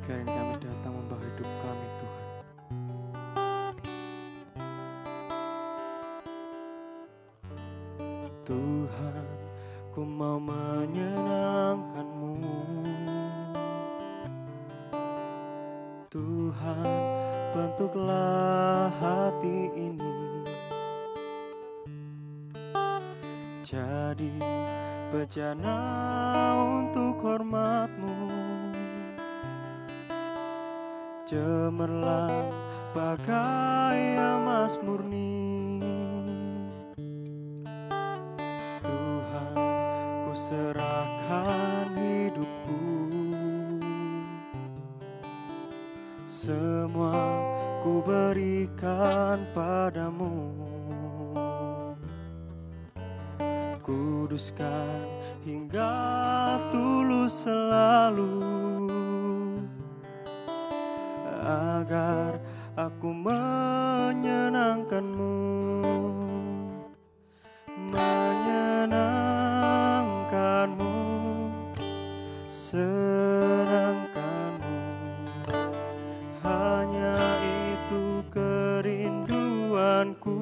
Pagi hari ini kami datang membawa hidup kami, Tuhan. Tuhan, ku mau menyenangkan-Mu. Tuhan, bentuklah hati ini jadi bejana untuk hormat-Mu. Cemerlang bagai emas murni. Tuhan, ku serahkan hidupku. Semua ku berikan padamu. Kuduskan hingga tulus selalu, agar aku menyenangkan-Mu, menyenangkan-Mu, senangkan-Mu. Hanya itu kerinduanku,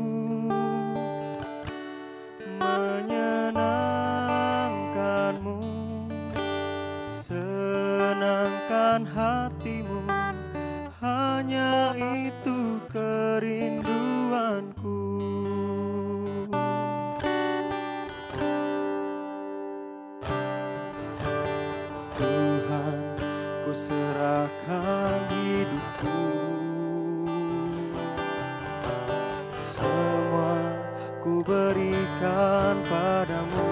menyenangkan-Mu, senangkan hati-Mu. Hanya itu kerinduanku. Tuhan, ku serahkan hidupku. Semua ku berikan padamu.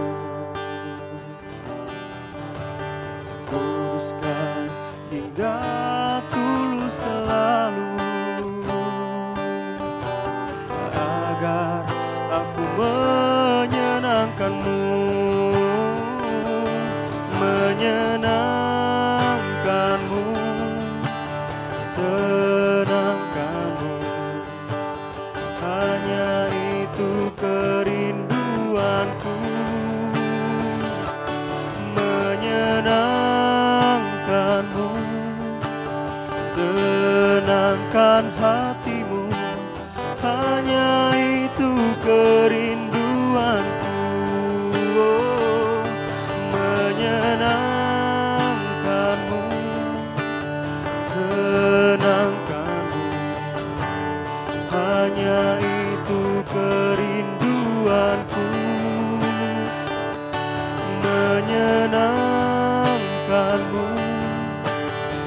Kuduskan hingga tulus selalu, agar aku menyenangkan-Mu, menyenangkan-Mu, senangkan-Mu. Hanya itu kerinduanku, menyenangkan-Mu, senangkan hati-Mu. Hanya itu kerinduanku, oh, menyenangkan-Mu, senangkan-Mu. Hanya itu kerinduanku, menyenangkan-Mu,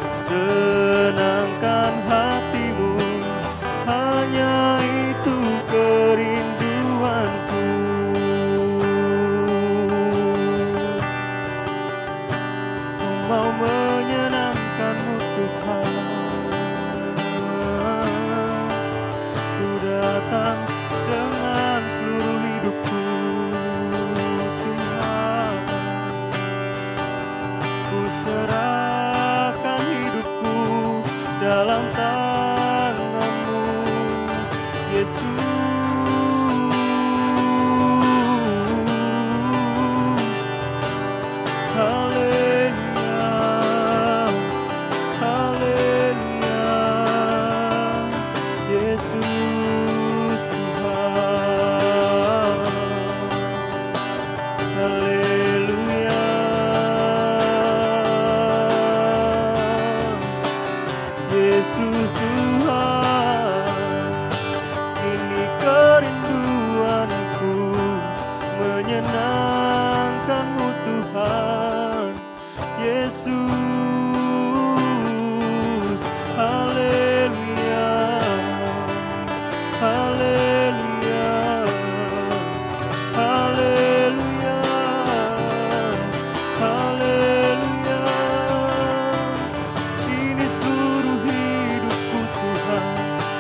senangkan hati-Mu. Hanya itu kerinduanku. Ku mau menyenangkan-Mu, Tuhan. Ku datang dengan seluruh hidupku, Tuhan. Ku serahkan hidupku dalam tangan-Mu, Yesus. Haleluya, haleluya, Yesus Tuhan. Haleluya, Yesus Tuhan. Ini kerinduanku, menyenangkan-Mu, Tuhan Yesus. Haleluya, haleluya, haleluya, haleluya. Ini seluruh hidupku, Tuhan.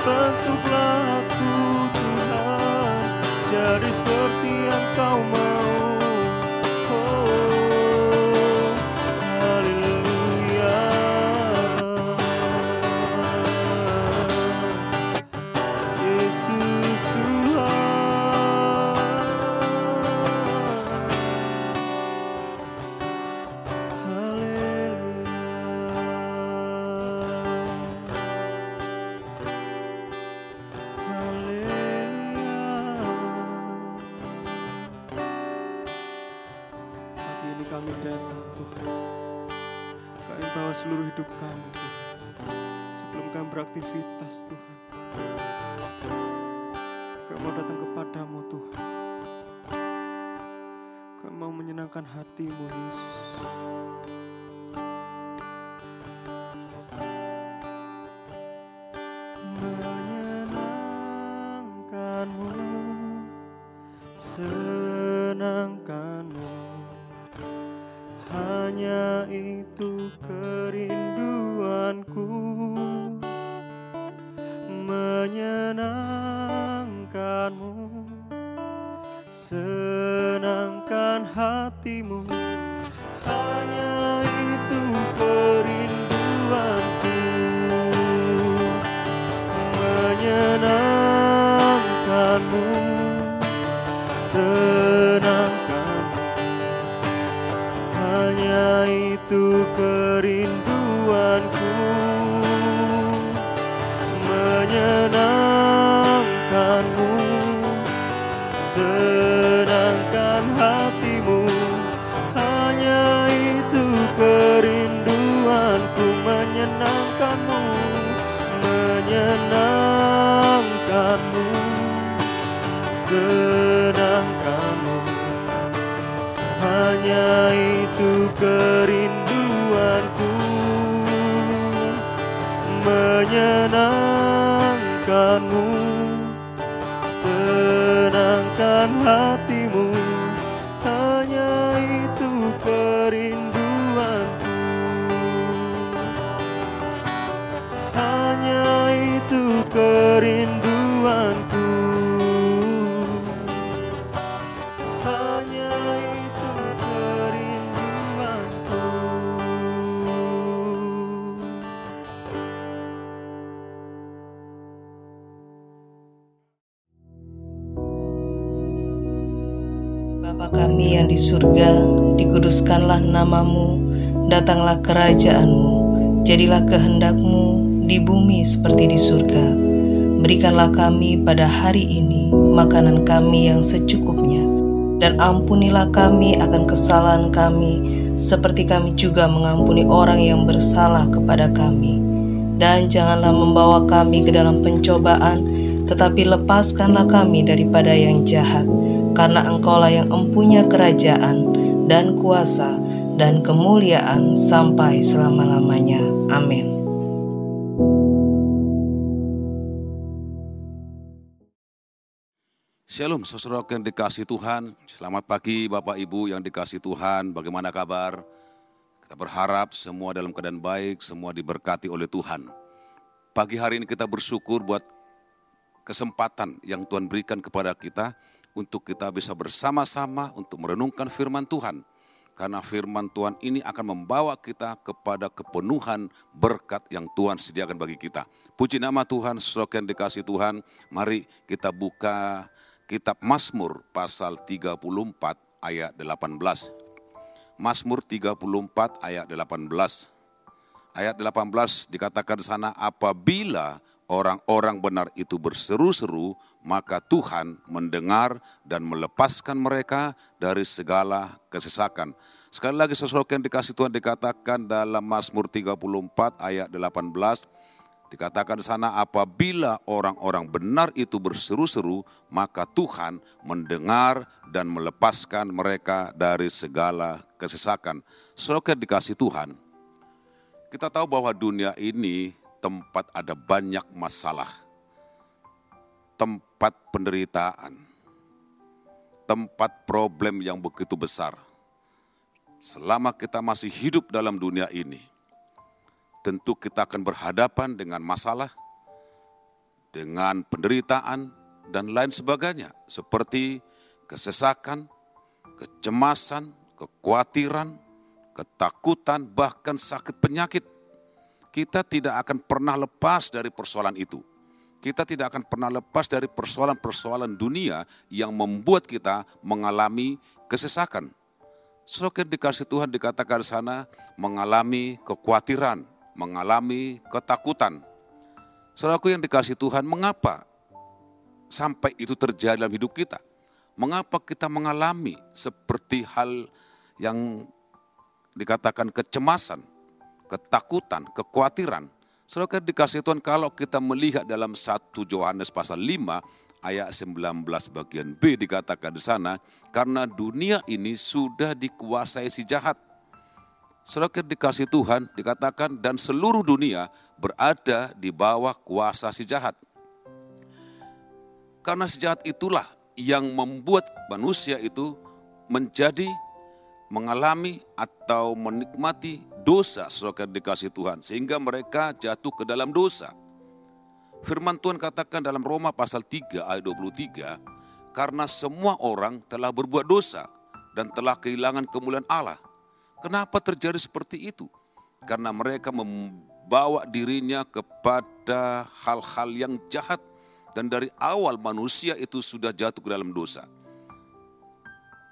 Bentuklah aku, Tuhan, jadi seperti yang Kau mau. Oh, haleluya. seluruh hidup kami Tuhan. Sebelum kami beraktivitas Tuhan, kami mau datang kepadamu Tuhan. Kami mau menyenangkan hatimu Yesus. Menyenangkanmu, senangkanmu, hanya itu kerinduanku. Menyenangkanmu, senangkan hatimu, hanya itu kerinduanku. Menyenangkanmu, senangkanmu, hanya itu kerinduanku. Menyenangkanmu, senangkan hatimu, hanya itu kerinduanku. Menyenangkanmu, menyenangkanmu, senangkanmu, hanya itu kerinduanku. Menyenangkanmu, senangkan hatimu, hanya itu kerinduanku. Hanya itu kerinduanku. Hanya itu kerinduanku. Bapa kami yang di surga, dikuduskanlah namamu, datanglah kerajaan-Mu, jadilah kehendak-Mu di bumi seperti di surga. Berikanlah kami pada hari ini makanan kami yang secukupnya, dan ampunilah kami akan kesalahan kami, seperti kami juga mengampuni orang yang bersalah kepada kami. Dan janganlah membawa kami ke dalam pencobaan, tetapi lepaskanlah kami daripada yang jahat. Karena Engkaulah yang empunya kerajaan dan kuasa dan kemuliaan sampai selama-lamanya. Amin. Shalom saudara yang dikasih Tuhan. Selamat pagi Bapak Ibu yang dikasih Tuhan. Bagaimana kabar? Kita berharap semua dalam keadaan baik, semua diberkati oleh Tuhan. Pagi hari ini kita bersyukur buat kesempatan yang Tuhan berikan kepada kita untuk kita bisa bersama-sama untuk merenungkan firman Tuhan. Karena firman Tuhan ini akan membawa kita kepada kepenuhan berkat yang Tuhan sediakan bagi kita. Puji nama Tuhan, saudara yang dikasih Tuhan. Mari kita buka kitab Mazmur pasal 34 ayat 18. Mazmur 34 ayat 18. Ayat 18 dikatakan di sana, apabila orang-orang benar itu berseru-seru, maka Tuhan mendengar dan melepaskan mereka dari segala kesesakan. Sekali lagi saudara yang dikasih Tuhan, dikatakan dalam Mazmur 34 ayat 18, dikatakan di sana, apabila orang-orang benar itu berseru-seru, maka Tuhan mendengar dan melepaskan mereka dari segala kesesakan. Saudara yang dikasih Tuhan, kita tahu bahwa dunia ini tempat ada banyak masalah, tempat penderitaan, tempat problem yang begitu besar. Selama kita masih hidup dalam dunia ini, tentu kita akan berhadapan dengan masalah, dengan penderitaan, dan lain sebagainya. Seperti kesesakan, kecemasan, kekhawatiran, ketakutan, bahkan sakit penyakit. Kita tidak akan pernah lepas dari persoalan itu. Kita tidak akan pernah lepas dari persoalan-persoalan dunia yang membuat kita mengalami kesesakan. Saudara dikasih Tuhan, dikatakan di sana mengalami kekhawatiran, mengalami ketakutan. Saudaraku yang dikasih Tuhan, mengapa sampai itu terjadi dalam hidup kita? Mengapa kita mengalami seperti hal yang dikatakan kecemasan, ketakutan, kekhawatiran. Saudara dikasih Tuhan, kalau kita melihat dalam 1 Yohanes pasal 5 ayat 19 bagian B dikatakan di sana, karena dunia ini sudah dikuasai si jahat. Saudara dikasih Tuhan dikatakan dan seluruh dunia berada di bawah kuasa si jahat. Karena si jahat itulah yang membuat manusia itu mengalami atau menikmati dosa, saudara dikasih Tuhan, sehingga mereka jatuh ke dalam dosa. Firman Tuhan katakan dalam Roma pasal 3 ayat 23, karena semua orang telah berbuat dosa dan telah kehilangan kemuliaan Allah. Kenapa terjadi seperti itu? Karena mereka membawa dirinya kepada hal-hal yang jahat, dan dari awal manusia itu sudah jatuh ke dalam dosa.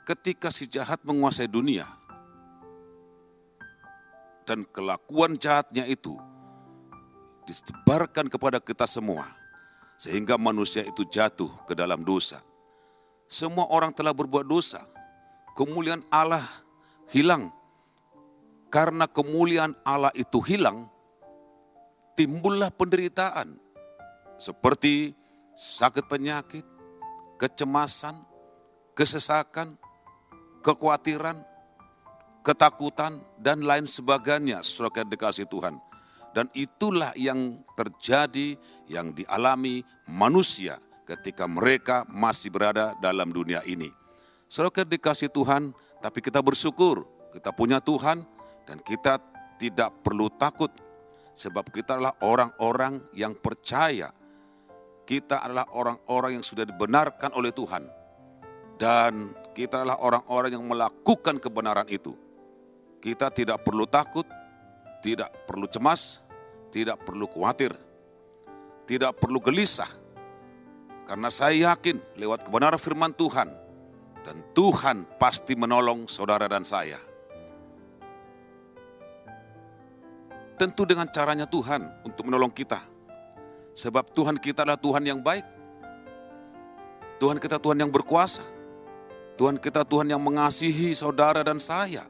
Ketika si jahat menguasai dunia dan kelakuan jahatnya itu disebarkan kepada kita semua, sehingga manusia itu jatuh ke dalam dosa. Semua orang telah berbuat dosa, kemuliaan Allah hilang. Karena kemuliaan Allah itu hilang, timbullah penderitaan seperti sakit penyakit, kecemasan, kesesakan, kekhawatiran, ketakutan, dan lain sebagainya, saudara dikasih Tuhan. Dan itulah yang terjadi, yang dialami manusia ketika mereka masih berada dalam dunia ini. Saudara dikasih Tuhan, tapi kita bersyukur, kita punya Tuhan, dan kita tidak perlu takut, sebab kita adalah orang-orang yang percaya. Kita adalah orang-orang yang sudah dibenarkan oleh Tuhan. Dan kita adalah orang-orang yang melakukan kebenaran itu. Kita tidak perlu takut, tidak perlu cemas, tidak perlu khawatir, tidak perlu gelisah. Karena saya yakin lewat kebenaran firman Tuhan, dan Tuhan pasti menolong saudara dan saya. Tentu dengan caranya Tuhan untuk menolong kita. Sebab Tuhan kita adalah Tuhan yang baik. Tuhan kita Tuhan yang berkuasa. Tuhan kita Tuhan yang mengasihi saudara dan saya.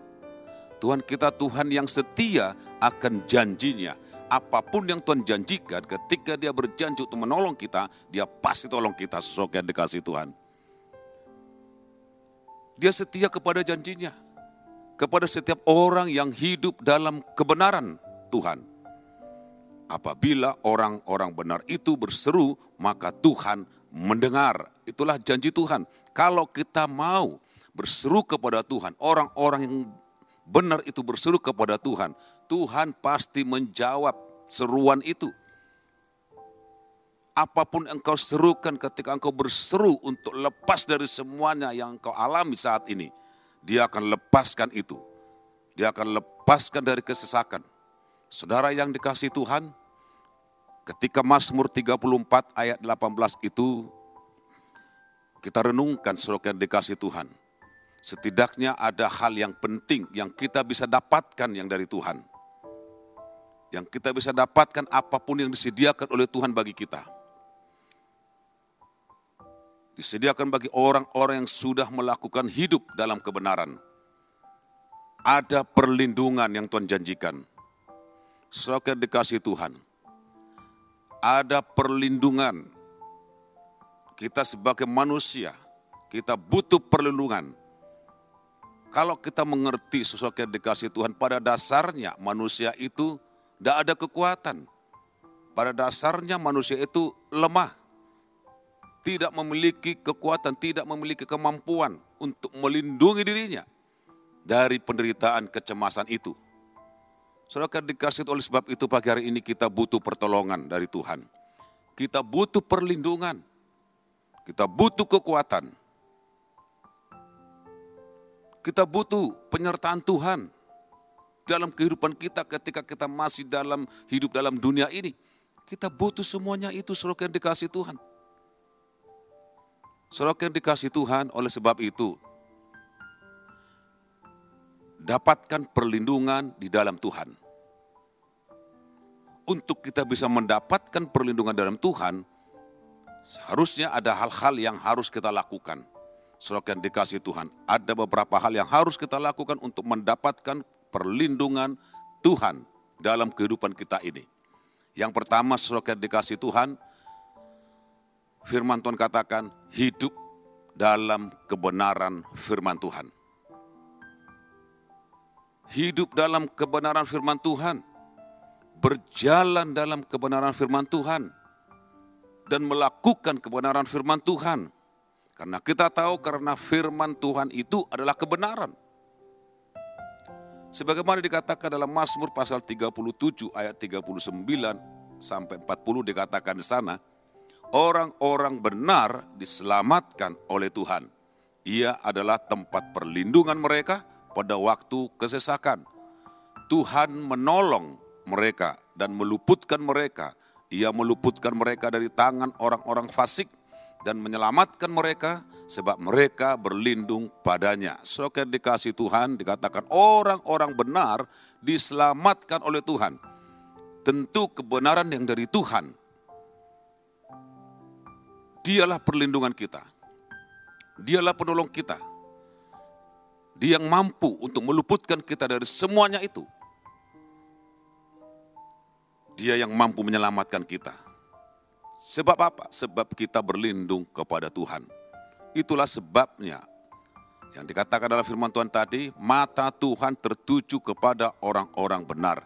Tuhan kita Tuhan yang setia akan janjinya. Apapun yang Tuhan janjikan, ketika dia berjanji untuk menolong kita, dia pasti tolong kita sesuai yang dikasih Tuhan. Dia setia kepada janjinya. Kepada setiap orang yang hidup dalam kebenaran Tuhan. Apabila orang-orang benar itu berseru, maka Tuhan mendengar. Itulah janji Tuhan. Kalau kita mau berseru kepada Tuhan, orang-orang yang benar itu berseru kepada Tuhan, Tuhan pasti menjawab seruan itu. Apapun engkau serukan ketika engkau berseru untuk lepas dari semuanya yang engkau alami saat ini, dia akan lepaskan itu. Dia akan lepaskan dari kesesakan. Saudara yang dikasih Tuhan, ketika Mazmur 34 ayat 18 itu kita renungkan, saudara yang dikasih Tuhan. Setidaknya ada hal yang penting yang kita bisa dapatkan yang dari Tuhan. Yang kita bisa dapatkan apapun yang disediakan oleh Tuhan bagi kita. Disediakan bagi orang-orang yang sudah melakukan hidup dalam kebenaran. Ada perlindungan yang Tuhan janjikan. Saudara dikasih Tuhan, ada perlindungan. Kita sebagai manusia, kita butuh perlindungan. Kalau kita mengerti sesuatu yang dikasih Tuhan, pada dasarnya manusia itu tidak ada kekuatan. Pada dasarnya manusia itu lemah. Tidak memiliki kekuatan, tidak memiliki kemampuan untuk melindungi dirinya dari penderitaan kecemasan itu. Saudara dikasih oleh sebab itu pagi hari ini kita butuh pertolongan dari Tuhan. Kita butuh perlindungan. Kita butuh kekuatan. Kita butuh penyertaan Tuhan dalam kehidupan kita ketika kita masih hidup dalam dunia ini. Kita butuh semuanya itu, saudara yang dikasih Tuhan. Saudara yang dikasih Tuhan, oleh sebab itu dapatkan perlindungan di dalam Tuhan. Untuk kita bisa mendapatkan perlindungan dalam Tuhan, seharusnya ada hal-hal yang harus kita lakukan. Saudara yang dikasih Tuhan, ada beberapa hal yang harus kita lakukan untuk mendapatkan perlindungan Tuhan dalam kehidupan kita ini. Yang pertama, saudara dikasih Tuhan, firman Tuhan katakan hidup dalam kebenaran firman Tuhan. Hidup dalam kebenaran firman Tuhan, berjalan dalam kebenaran firman Tuhan, dan melakukan kebenaran firman Tuhan. Karena kita tahu karena firman Tuhan itu adalah kebenaran. Sebagaimana dikatakan dalam Mazmur pasal 37 ayat 39 sampai 40 dikatakan di sana, orang-orang benar diselamatkan oleh Tuhan. Ia adalah tempat perlindungan mereka pada waktu kesesakan. Tuhan menolong mereka dan meluputkan mereka. Ia meluputkan mereka dari tangan orang-orang fasik dan menyelamatkan mereka sebab mereka berlindung padanya. Saudara dikasih Tuhan, dikatakan orang-orang benar diselamatkan oleh Tuhan. Tentu kebenaran yang dari Tuhan. Dialah perlindungan kita. Dialah penolong kita. Dia yang mampu untuk meluputkan kita dari semuanya itu. Dia yang mampu menyelamatkan kita. Sebab apa? Sebab kita berlindung kepada Tuhan. Itulah sebabnya yang dikatakan dalam firman Tuhan tadi, mata Tuhan tertuju kepada orang-orang benar.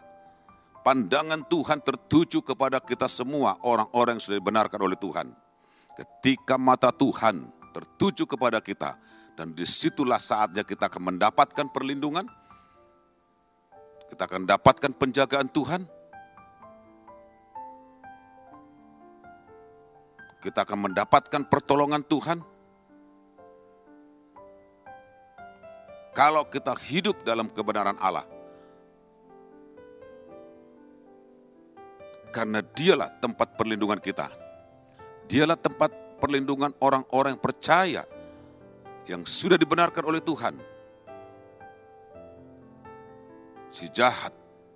Pandangan Tuhan tertuju kepada kita semua, orang-orang yang sudah dibenarkan oleh Tuhan. Ketika mata Tuhan tertuju kepada kita, dan disitulah saatnya kita akan mendapatkan perlindungan, kita akan mendapatkan penjagaan Tuhan, kita akan mendapatkan pertolongan Tuhan. Kalau kita hidup dalam kebenaran Allah. Karena dialah tempat perlindungan kita. Dialah tempat perlindungan orang-orang yang percaya, yang sudah dibenarkan oleh Tuhan. Si jahat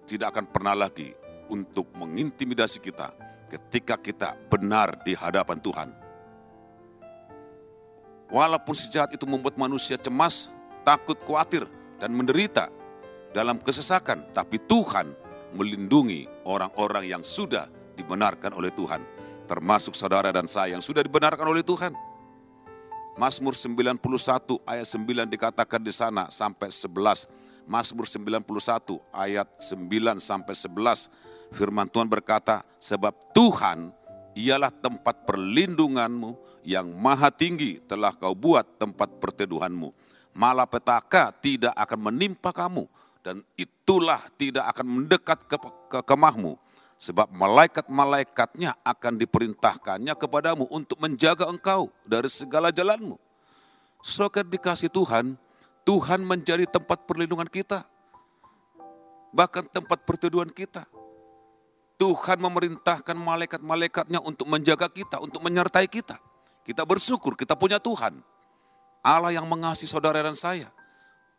tidak akan pernah lagi untuk mengintimidasi kita ketika kita benar di hadapan Tuhan. Walaupun si jahat itu membuat manusia cemas, takut, khawatir, dan menderita dalam kesesakan, tapi Tuhan melindungi orang-orang yang sudah dibenarkan oleh Tuhan, termasuk saudara dan saya yang sudah dibenarkan oleh Tuhan. Mazmur 91 ayat 9 dikatakan di sana sampai 11. Mazmur 91 ayat 9 sampai 11. Firman Tuhan berkata, sebab Tuhan ialah tempat perlindunganmu, yang maha tinggi telah kau buat tempat perteduhanmu. Malapetaka tidak akan menimpa kamu, dan itulah tidak akan mendekat ke kemahmu. Sebab malaikat-malaikatnya akan diperintahkannya kepadamu untuk menjaga engkau dari segala jalanmu. Saudara dikasih Tuhan, Tuhan menjadi tempat perlindungan kita. Bahkan tempat perteduhan kita. Tuhan memerintahkan malaikat-malaikatnya untuk menjaga kita, untuk menyertai kita. Kita bersyukur, kita punya Tuhan. Allah yang mengasihi saudara dan saya.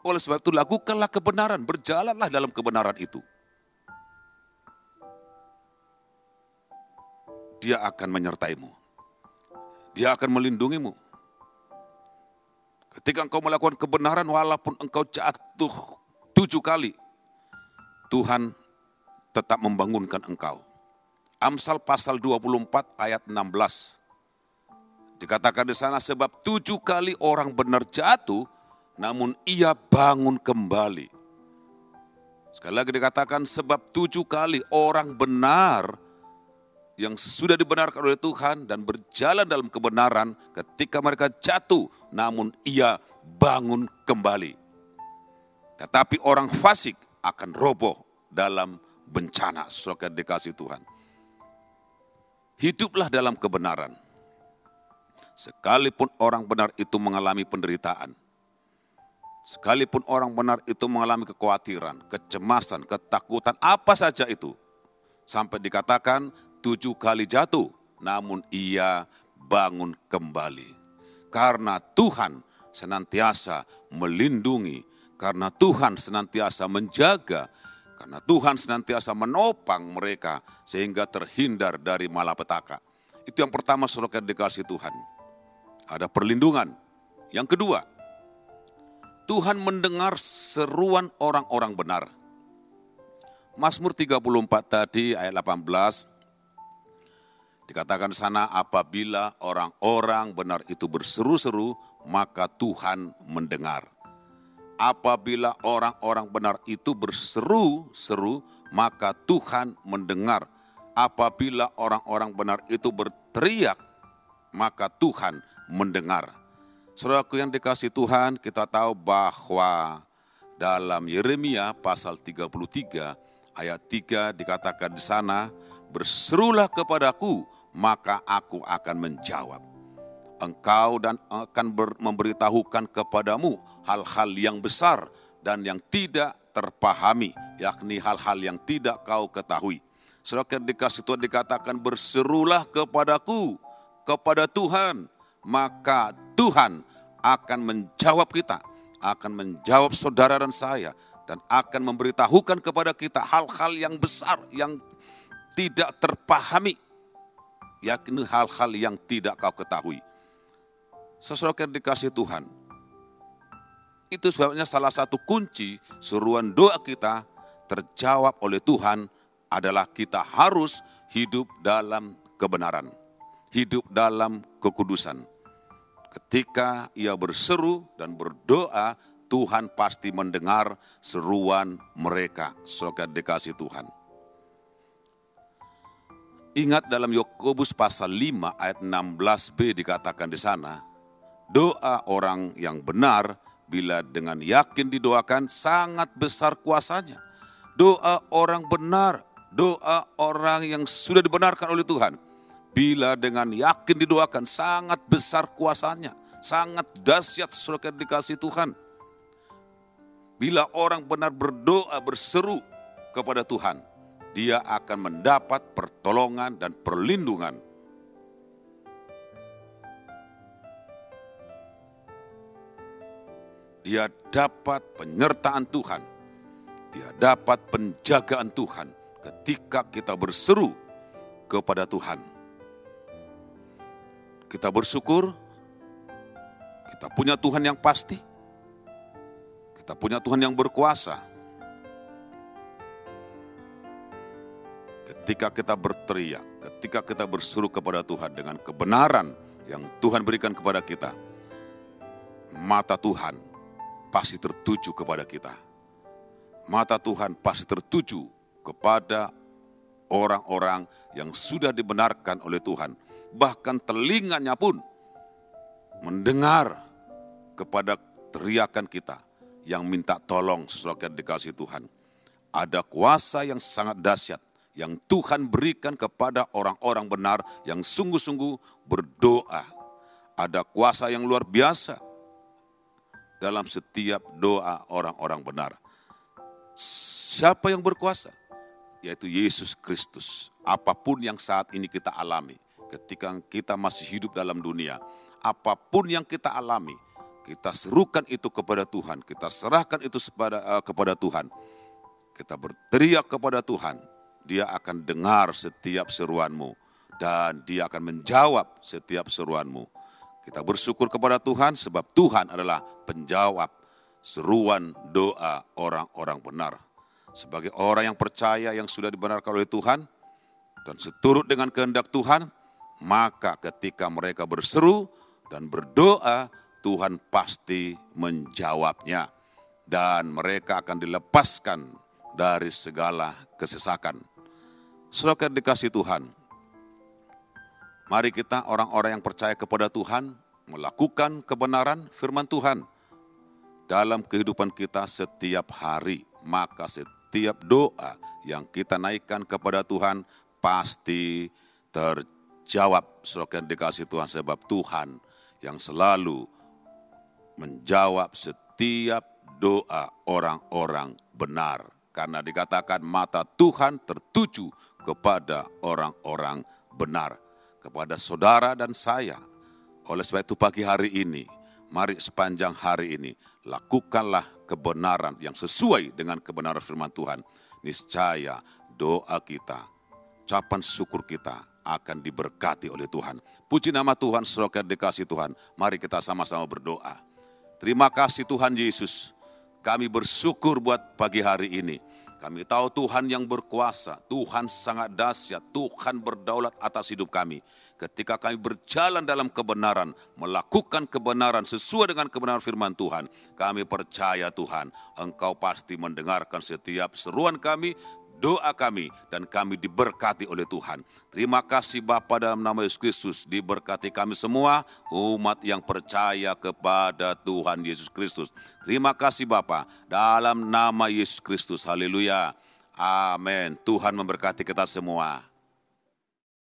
Oleh sebab itu lakukanlah kebenaran, berjalanlah dalam kebenaran itu. Dia akan menyertaimu. Dia akan melindungimu. Ketika engkau melakukan kebenaran walaupun engkau jatuh 7 kali, Tuhan tetap membangunkan engkau. Amsal pasal 24 ayat 16. Dikatakan di sana, sebab 7 kali orang benar jatuh, namun ia bangun kembali. Sekali lagi dikatakan, sebab 7 kali orang benar yang sudah dibenarkan oleh Tuhan dan berjalan dalam kebenaran, ketika mereka jatuh, namun ia bangun kembali. Tetapi orang fasik akan roboh dalam bencana. Saudara dikasih Tuhan. Hiduplah dalam kebenaran. Sekalipun orang benar itu mengalami penderitaan, sekalipun orang benar itu mengalami kekhawatiran, kecemasan, ketakutan, apa saja itu, sampai dikatakan 7 kali jatuh, namun ia bangun kembali. Karena Tuhan senantiasa melindungi, karena Tuhan senantiasa menjaga, karena Tuhan senantiasa menopang mereka sehingga terhindar dari malapetaka. Itu yang pertama, saudara dikasih Tuhan. Ada perlindungan. Yang kedua, Tuhan mendengar seruan orang-orang benar. Mazmur 34 tadi ayat 18, dikatakan di sana, apabila orang-orang benar itu berseru-seru, maka Tuhan mendengar. Apabila orang-orang benar itu berseru-seru, maka Tuhan mendengar. Apabila orang-orang benar itu berteriak, maka Tuhan mendengar. Saudaraku yang dikasihi Tuhan, kita tahu bahwa dalam Yeremia pasal 33 ayat 3 dikatakan di sana, berserulah kepadaku, maka aku akan menjawab. Engkau dan akan memberitahukan kepadamu hal-hal yang besar dan yang tidak terpahami, yakni hal-hal yang tidak kau ketahui. Saudara dikasih Tuhan dikatakan berserulah kepadaku, kepada Tuhan, maka Tuhan akan menjawab kita, akan menjawab saudara dan saya, dan akan memberitahukan kepada kita hal-hal yang besar, yang tidak terpahami, yakni hal-hal yang tidak kau ketahui. Saudara dikasih Tuhan, itu sebabnya salah satu kunci seruan doa kita terjawab oleh Tuhan adalah kita harus hidup dalam kebenaran, hidup dalam kekudusan. Ketika ia berseru dan berdoa, Tuhan pasti mendengar seruan mereka. Saudara dikasih Tuhan. Ingat dalam Yakobus pasal 5 ayat 16b dikatakan di sana, doa orang yang benar bila dengan yakin didoakan sangat besar kuasanya. Doa orang benar, doa orang yang sudah dibenarkan oleh Tuhan, bila dengan yakin didoakan sangat besar kuasanya, sangat dahsyat saudara dikasih Tuhan. Bila orang benar berdoa, berseru kepada Tuhan, dia akan mendapat pertolongan dan perlindungan. Dia dapat penyertaan Tuhan, dia dapat penjagaan Tuhan ketika kita berseru kepada Tuhan. Kita bersyukur, kita punya Tuhan yang pasti, kita punya Tuhan yang berkuasa. Ketika kita berteriak, ketika kita berseru kepada Tuhan dengan kebenaran yang Tuhan berikan kepada kita, mata Tuhan pasti tertuju kepada kita. Mata Tuhan pasti tertuju kepada orang-orang yang sudah dibenarkan oleh Tuhan. Bahkan telinganya pun mendengar kepada teriakan kita yang minta tolong sesuai dikasih Tuhan. Ada kuasa yang sangat dahsyat yang Tuhan berikan kepada orang-orang benar yang sungguh-sungguh berdoa. Ada kuasa yang luar biasa dalam setiap doa orang-orang benar. Siapa yang berkuasa? Yaitu Yesus Kristus. Apapun yang saat ini kita alami, ketika kita masih hidup dalam dunia, apapun yang kita alami, kita serukan itu kepada Tuhan, kita serahkan itu kepada Tuhan. Kita berteriak kepada Tuhan, Dia akan dengar setiap seruanmu dan Dia akan menjawab setiap seruanmu. Kita bersyukur kepada Tuhan sebab Tuhan adalah penjawab seruan doa orang-orang benar. Sebagai orang yang percaya yang sudah dibenarkan oleh Tuhan dan seturut dengan kehendak Tuhan, maka ketika mereka berseru dan berdoa, Tuhan pasti menjawabnya. Dan mereka akan dilepaskan dari segala kesesakan. Saudara dikasih Tuhan, mari kita orang-orang yang percaya kepada Tuhan, melakukan kebenaran firman Tuhan dalam kehidupan kita setiap hari. Maka setiap doa yang kita naikkan kepada Tuhan pasti terjawab. Saudara dikasih Tuhan, sebab Tuhan yang selalu menjawab setiap doa orang-orang benar. Karena dikatakan mata Tuhan tertuju kepada orang-orang benar. Kepada saudara dan saya. Oleh sebab itu pagi hari ini, mari sepanjang hari ini, lakukanlah kebenaran yang sesuai dengan kebenaran firman Tuhan. Niscaya doa kita, ucapan syukur kita akan diberkati oleh Tuhan. Puji nama Tuhan, saudara dikasih Tuhan. Mari kita sama-sama berdoa. Terima kasih Tuhan Yesus. Kami bersyukur buat pagi hari ini. Kami tahu Tuhan yang berkuasa, Tuhan sangat dahsyat, Tuhan berdaulat atas hidup kami. Ketika kami berjalan dalam kebenaran, melakukan kebenaran sesuai dengan kebenaran firman Tuhan, kami percaya Tuhan, Engkau pasti mendengarkan setiap seruan kami, doa kami, dan kami diberkati oleh Tuhan. Terima kasih Bapa, dalam nama Yesus Kristus, diberkati kami semua, umat yang percaya kepada Tuhan Yesus Kristus. Terima kasih Bapa, dalam nama Yesus Kristus, haleluya, amin. Tuhan memberkati kita semua.